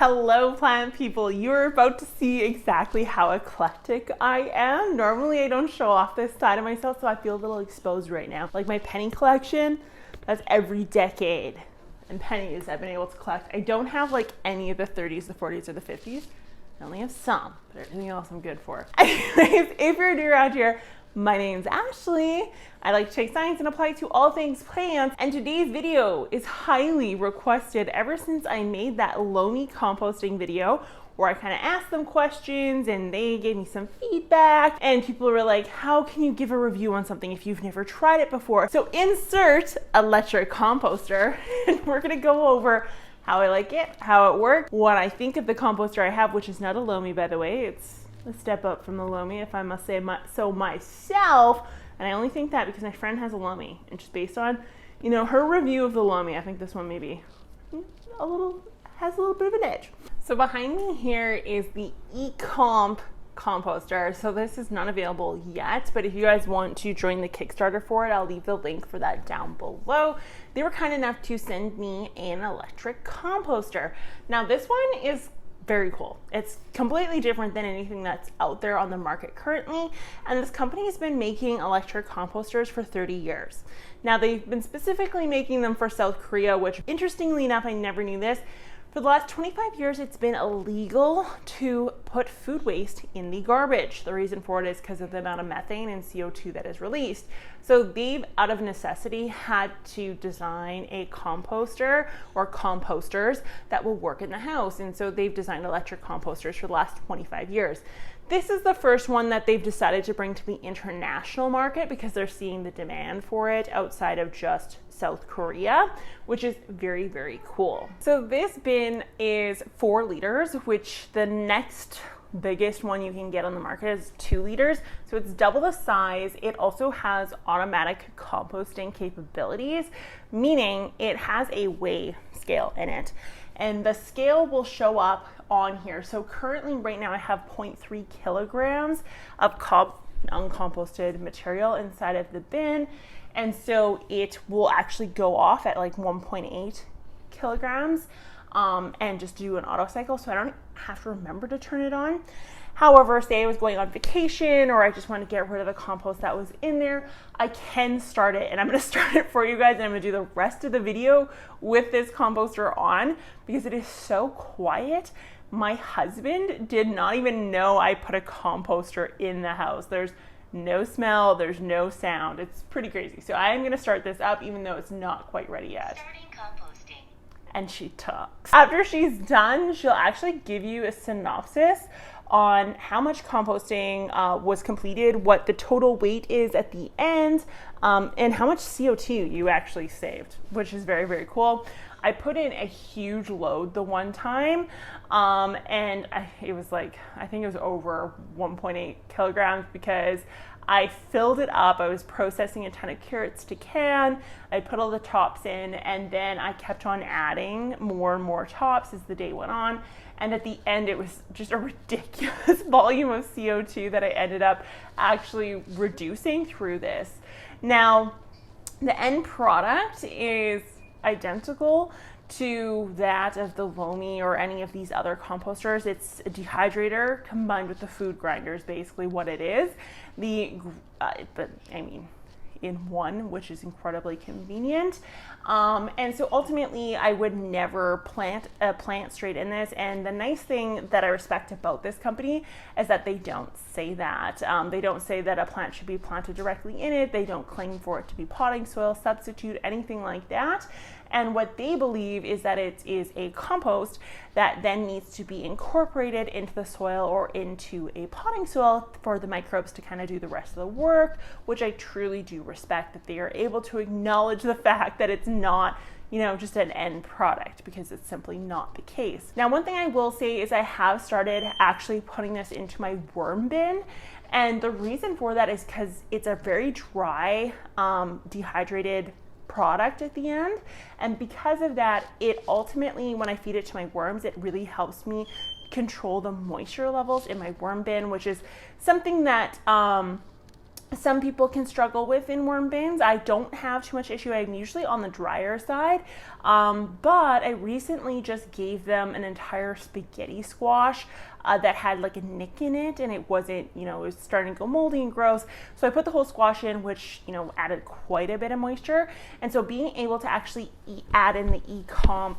Hello plant people, you're about to see exactly how eclectic I am. Normally I don't show off this side of myself, so I feel a little exposed right now. Like my penny collection, that's every decade and pennies I've been able to collect. I don't have like any of the 30s, the 40s, or the 50s. I only have some, but everything else I'm good for. Anyways, if you're new around here, my name's Ashley. I like to take science and apply it to all things plants, and today's video is highly requested ever since I made that loamy composting video where I kind of asked them questions and they gave me some feedback, and people were like, how can you give a review on something if you've never tried it before? So insert electric composter and we're gonna go over how I like it, how it works, what I think of the composter I have, which is not a loamy, by the way. It's a step up from the loamy, if I must say so myself. And I only think that because my friend has a loamy, and just based on, you know, her review of the loamy, I think this one maybe has a little bit of an edge. So behind me here is the Ecomp Composter. So this is not available yet, but if you guys want to join the Kickstarter for it, I'll leave the link for that down below. They were kind enough to send me an electric composter. Now this one is very cool. It's completely different than anything that's out there on the market currently, and this company has been making electric composters for 30 years. Now they've been specifically making them for South Korea, which interestingly enough, I never knew this. For the last 25 years, it's been illegal to put food waste in the garbage. The reason for it is because of the amount of methane and CO2 that is released. So they've, out of necessity, had to design a composter or composters that will work in the house. And so they've designed electric composters for the last 25 years. This is the first one that they've decided to bring to the international market because they're seeing the demand for it outside of just South Korea, which is very, very cool. So this bin is 4 liters, which the next biggest one you can get on the market is 2 liters. So it's double the size. It also has automatic composting capabilities, meaning it has a weigh scale in it. And the scale will show up on here. So currently right now I have 0.3 kilograms of uncomposted material inside of the bin. And so it will actually go off at like 1.8 kilograms and just do an auto cycle. So I don't have to remember to turn it on. However, say I was going on vacation or I just want to get rid of the compost that was in there, I can start it, and I'm going to start it for you guys, and I'm going to do the rest of the video with this composter on because it is so quiet. My husband did not even know I put a composter in the house. There's no smell, there's no sound. It's pretty crazy. So I'm going to start this up even though it's not quite ready yet. Starting composting. And she talks. After she's done, she'll actually give you a synopsis on how much composting was completed, what the total weight is at the end, and how much CO2 you actually saved, which is very, very cool. I put in a huge load the one time, and it was like, I think it was over 1.8 kilograms because I filled it up. I was processing a ton of carrots to can. I put all the tops in, and then I kept on adding more and more tops as the day went on. And at the end, it was just a ridiculous volume of CO2 that I ended up actually reducing through this. Now, the end product is identical to that of the loamy or any of these other composters. It's a dehydrator combined with the food grinder is basically what it is. But I mean, in one, which is incredibly convenient. And so ultimately I would never plant a plant straight in this. And the nice thing that I respect about this company is that they don't say that. They don't say that a plant should be planted directly in it. They don't claim for it to be potting soil substitute, anything like that. And what they believe is that it is a compost that then needs to be incorporated into the soil or into a potting soil for the microbes to kind of do the rest of the work, which I truly do respect, that they are able to acknowledge the fact that it's not, you know, just an end product, because it's simply not the case. Now, one thing I will say is I have started actually putting this into my worm bin. And the reason for that is because it's a very dry, dehydrated product at the end, and because of that, it ultimately, when I feed it to my worms, it really helps me control the moisture levels in my worm bin, which is something that some people can struggle with in worm bins. I don't have too much issue. I'm usually on the drier side, but I recently just gave them an entire spaghetti squash that had like a nick in it, and it wasn't, it was starting to go moldy and gross. So I put the whole squash in, which, added quite a bit of moisture. And so being able to actually add in the Ecomp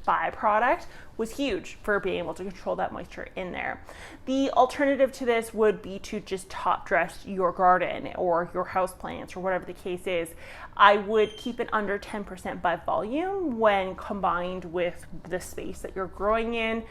byproduct was huge for being able to control that moisture in there. The alternative to this would be to just top dress your garden or your house plants or whatever the case is. I would keep it under 10% by volume when combined with the space that you're growing in,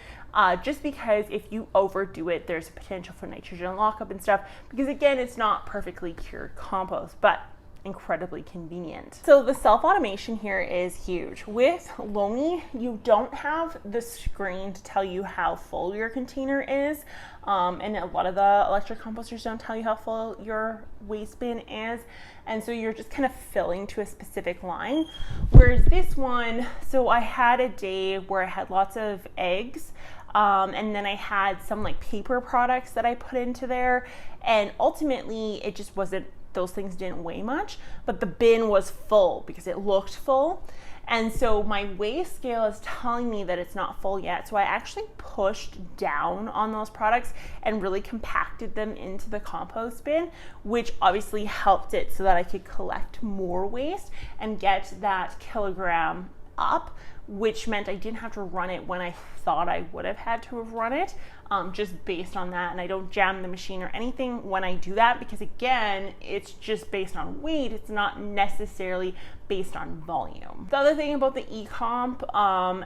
just because if you overdo it, there's a potential for nitrogen lockup and stuff, because again, it's not perfectly cured compost, but incredibly convenient. So the self-automation here is huge. With Lomi, you don't have the screen to tell you how full your container is, and a lot of the electric composters don't tell you how full your waste bin is, and so you're just kind of filling to a specific line. Whereas this one, so I had a day where I had lots of eggs, and then I had some like paper products that I put into there, and ultimately it just wasn't, those things didn't weigh much, but the bin was full because it looked full. And so my weigh scale is telling me that it's not full yet. So I actually pushed down on those products and really compacted them into the compost bin, which obviously helped it so that I could collect more waste and get that kilogram up, which meant I didn't have to run it when I thought I would have had to have run it, just based on that. And I don't jam the machine or anything when I do that, because again, it's just based on weight. It's not necessarily based on volume. The other thing about the Ecomp,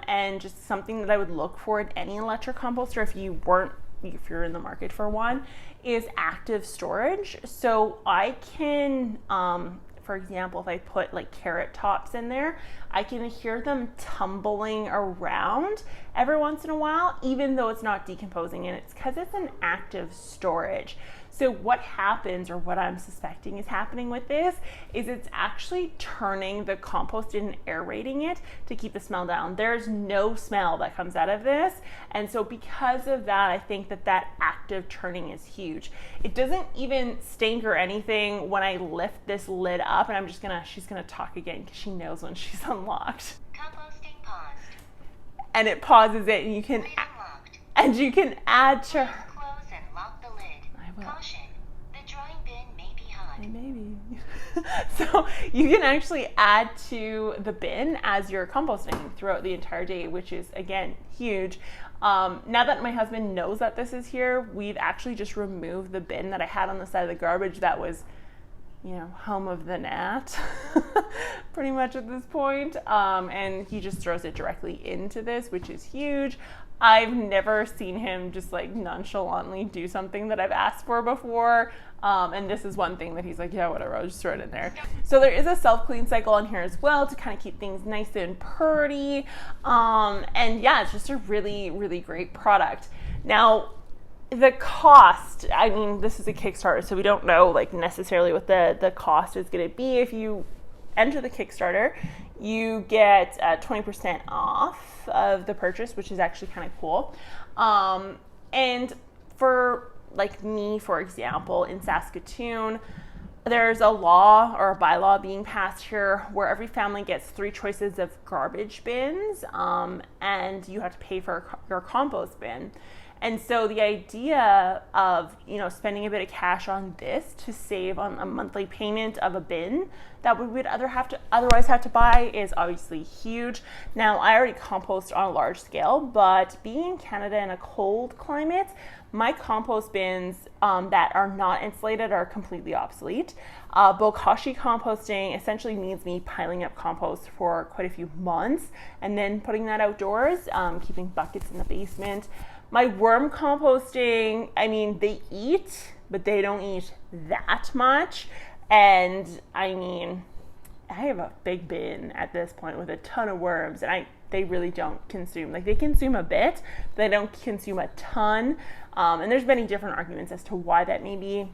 and just something that I would look for in any electric composter if you're in the market for one, is active storage. So I can, for example, if I put like carrot tops in there, I can hear them tumbling around every once in a while, even though it's not decomposing, and it's because it's an active storage. So what happens, or what I'm suspecting is happening with this, is it's actually turning the compost and aerating it to keep the smell down. There's no smell that comes out of this. And so because of that, I think that active turning is huge. It doesn't even stink or anything when I lift this lid up, and she's gonna talk again because she knows when she's unlocked. Composting paused. And it pauses it, and you can add to her. Close and lock the lid. Caution, the drying bin may be hot. Maybe. So you can actually add to the bin as you're composting throughout the entire day, which is again huge. Now that my husband knows that this is here, we've actually just removed the bin that I had on the side of the garbage that was, home of the gnat, pretty much at this point. And he just throws it directly into this, which is huge. I've never seen him just like nonchalantly do something that I've asked for before. And this is one thing that he's like, yeah, whatever, I'll just throw it in there. So there is a self-clean cycle on here as well to kind of keep things nice and purty. And yeah, it's just a really, really great product. Now, the cost, I mean, this is a Kickstarter, so we don't know like necessarily what the cost is going to be. If you enter the Kickstarter, you get 20% off of the purchase, which is actually kind of cool. And for like me, for example, in Saskatoon, there's a law or a bylaw being passed here where every family gets 3 choices of garbage bins, and you have to pay for your compost bin. And so the idea of, spending a bit of cash on this to save on a monthly payment of a bin that we would otherwise have to buy is obviously huge. Now, I already compost on a large scale, but being in Canada in a cold climate, my compost bins that are not insulated are completely obsolete. Bokashi composting essentially means me piling up compost for quite a few months and then putting that outdoors, keeping buckets in the basement. My worm composting, I mean, they eat, but they don't eat that much. And I mean, I have a big bin at this point with a ton of worms, and they really don't consume. Like, they consume a bit, but they don't consume a ton. And there's many different arguments as to why that may be.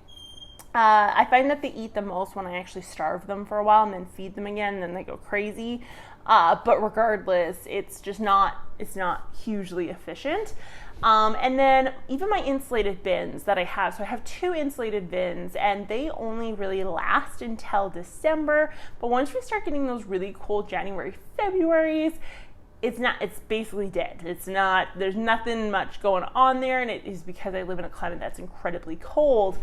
I find that they eat the most when I actually starve them for a while and then feed them again, and then they go crazy. But regardless, it's not hugely efficient. And then even my insulated bins that I have, so I have 2 insulated bins and they only really last until December. But once we start getting those really cold January, Februaries, it's basically dead. There's nothing much going on there, and it is because I live in a climate that's incredibly cold.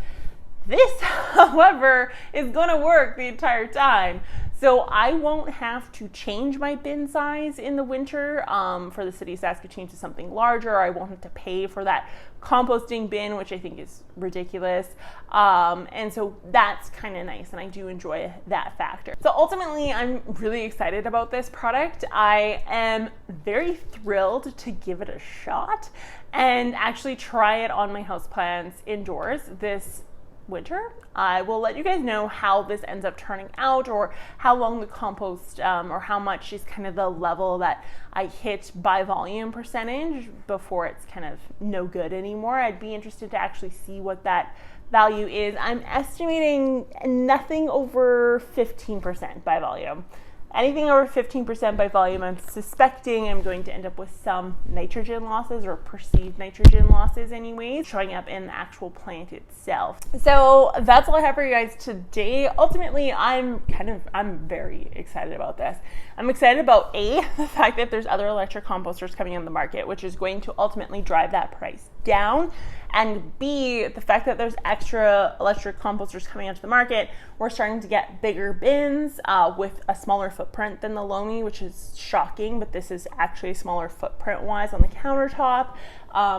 This, however, is going to work the entire time. So I won't have to change my bin size in the winter for the city of Saskatoon to something larger. I won't have to pay for that composting bin, which I think is ridiculous. And so that's kind of nice, and I do enjoy that factor. So ultimately, I'm really excited about this product. I am very thrilled to give it a shot and actually try it on my houseplants indoors this winter. I will let you guys know how this ends up turning out, or how long the compost or how much is kind of the level that I hit by volume percentage before it's kind of no good anymore. I'd be interested to actually see what that value is. I'm estimating nothing over 15% by volume. Anything over 15% by volume, I'm suspecting I'm going to end up with some nitrogen losses, or perceived nitrogen losses anyways, showing up in the actual plant itself. So that's all I have for you guys today. Ultimately, I'm very excited about this. I'm excited about the fact that there's other electric composters coming on the market, which is going to ultimately drive that price down. And B, the fact that there's extra electric composters coming onto the market. We're starting to get bigger bins with a smaller footprint than the Lomi, which is shocking, but this is actually smaller footprint wise on the countertop.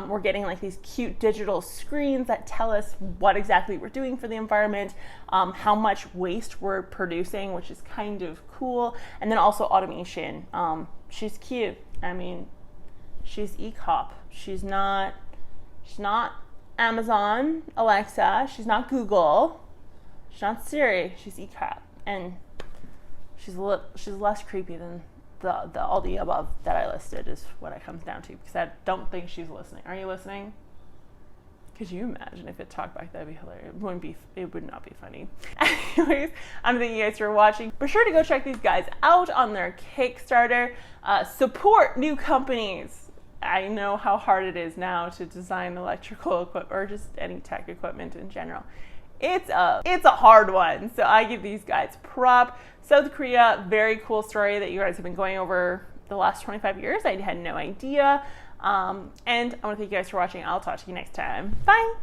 We're getting like these cute digital screens that tell us what exactly we're doing for the environment, how much waste we're producing, which is kind of cool. And then also automation. She's cute. I mean, she's Ecomp. She's not Amazon, Alexa. She's not Google. She's not Siri. She's Ecomp, and she's less creepy than all the above that I listed, is what it comes down to, because I don't think she's listening. Are you listening? Could you imagine if it talked back? That'd be hilarious. It would not be funny. Anyways, I'm thanking you guys for watching. Be sure to go check these guys out on their Kickstarter. Support new companies. I know how hard it is now to design electrical equipment, or just any tech equipment in general. It's a hard one. So I give these guys prop. South Korea, very cool story that you guys have been going over the last 25 years. I had no idea. And I want to thank you guys for watching. I'll talk to you next time. Bye.